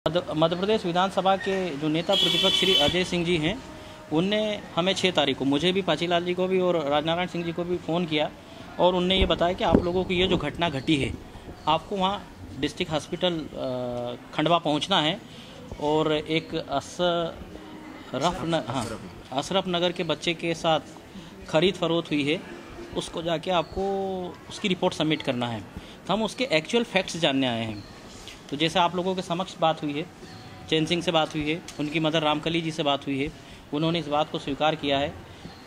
मध्य प्रदेश विधानसभा के जो नेता प्रतिपक्ष श्री अजय सिंह जी हैं, उनने हमें 6 तारीख को, मुझे भी, पाचीलाल जी को भी और राजनारायण सिंह जी को भी फ़ोन किया और उनने ये बताया कि आप लोगों की ये जो घटना घटी है, आपको वहाँ डिस्ट्रिक्ट हॉस्पिटल खंडवा पहुँचना है और एक अशरफ नगर के बच्चे के साथ खरीद फरोख्त हुई है, उसको जाके आपको उसकी रिपोर्ट सबमिट करना है। तो हम उसके एक्चुअल फैक्ट्स जानने आए हैं। तो जैसे आप लोगों के समक्ष बात हुई है, चैन सिंह से बात हुई है, उनकी मदर रामकली जी से बात हुई है, उन्होंने इस बात को स्वीकार किया है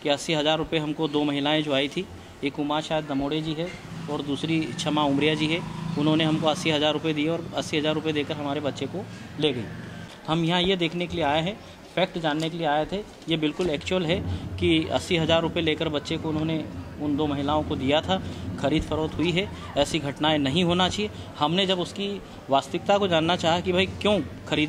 कि 80,000 रुपये हमको 2 महिलाएं जो आई थी, एक उमा शायद दमोड़े जी है और दूसरी क्षमा उमरिया जी है, उन्होंने हमको 80,000 रुपये दिए और 80,000 रुपये देकर हमारे बच्चे को ले गई। हम यहाँ ये देखने के लिए आए हैं, फैक्ट जानने के लिए आए थे। ये बिल्कुल एक्चुअल है कि 80,000 रुपये लेकर बच्चे को उन्होंने उन 2 महिलाओं को दिया था, खरीद फरोख्त हुई है। ऐसी घटनाएं नहीं होना चाहिए। हमने जब उसकी वास्तविकता को जानना चाहा कि भाई क्यों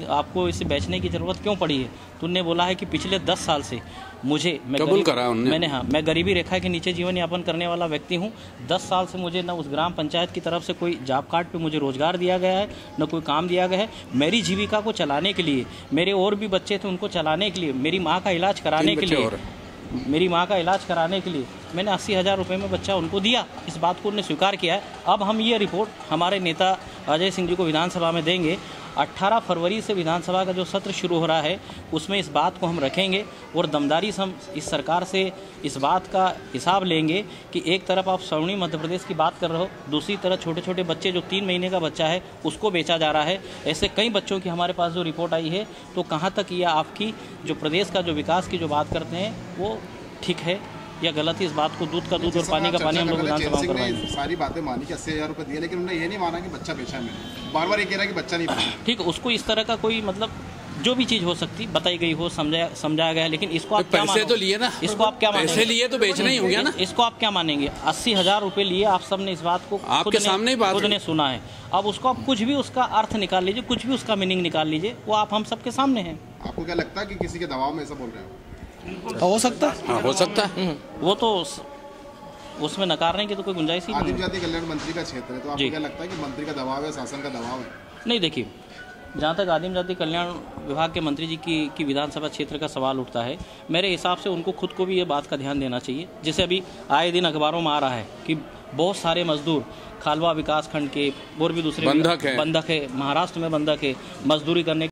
आपको इसे बेचने की ज़रूरत क्यों पड़ी है, तो उन्होंने बोला है कि पिछले 10 साल से मैं गरीबी रेखा के नीचे जीवन यापन करने वाला व्यक्ति हूँ। 10 साल से मुझे न उस ग्राम पंचायत की तरफ से कोई जॉब कार्ड पे मुझे रोजगार दिया गया है, न कोई काम दिया गया है। मेरी जीविका को चलाने के लिए, मेरे और भी बच्चे थे उनको चलाने के लिए, मेरी माँ का इलाज कराने के लिए मैंने 80,000 रुपये में बच्चा उनको दिया। इस बात को उन्होंने स्वीकार किया है। अब हम ये रिपोर्ट हमारे नेता अजय सिंह जी को विधानसभा में देंगे। 18 फरवरी से विधानसभा का जो सत्र शुरू हो रहा है, उसमें इस बात को हम रखेंगे और दमदारी से हम इस सरकार से इस बात का हिसाब लेंगे कि एक तरफ आप स्वर्णिम मध्य प्रदेश की बात कर रहे हो, दूसरी तरफ छोटे छोटे बच्चे, जो 3 महीने का बच्चा है उसको बेचा जा रहा है। ऐसे कई बच्चों की हमारे पास जो रिपोर्ट आई है, तो कहाँ तक ये आपकी जो प्रदेश का जो विकास की जो बात करते हैं वो ठीक है या गलत है, इस बात को दूध का दूध और पानी का पानी हम लोग विधानसभा में करवाएंगे। सारी बातें मानी कि 80,000 रुपये दिए, लेकिन उन्होंने ये नहीं माना कि बच्चा बेचा मैंने। बार-बार ये कह रहा है कि बच्चा नहीं बेचा। ठीक है, उसको इस तरह का कोई मतलब जो भी चीज हो सकती बताई गई हो, समझाया गया है, लेकिन इसको आप क्या पैसे तो लिए ना, इसको आप क्या मानेंगे? पैसे लिए तो बेचना ही हो गया ना। इसको आप क्या मानेंगे? 80,000 रुपये लिए, आप सबने इस बात को आपके सामने ही बात खुद ने सुना है। अब उसको आप कुछ भी उसका अर्थ निकाल लीजिए, कुछ भी उसका मीनिंग निकाल लीजिए, वो आप हम सबके सामने हैं। आपको क्या लगता है कि किसी के दबाव में ऐसा बोल रहे हो? हो सकता है, हो सकता है। वो तो उसमें नकारने की तो कोई गुंजाइश ही नहीं। आदिम जाति कल्याण मंत्री का क्षेत्र है, तो आपको क्या लगता है कि मंत्री का दबाव है, शासन का दबाव है? नहीं, देखिए, जहाँ तक आदिम जाति कल्याण विभाग के मंत्री जी की विधानसभा क्षेत्र का सवाल उठता है, मेरे हिसाब से उनको खुद को भी ये बात का ध्यान देना चाहिए। जैसे अभी आए दिन अखबारों में आ रहा है कि बहुत सारे मजदूर खालवा विकास खंड के और भी दूसरे बंधक है, महाराष्ट्र में बंधक है, मजदूरी करने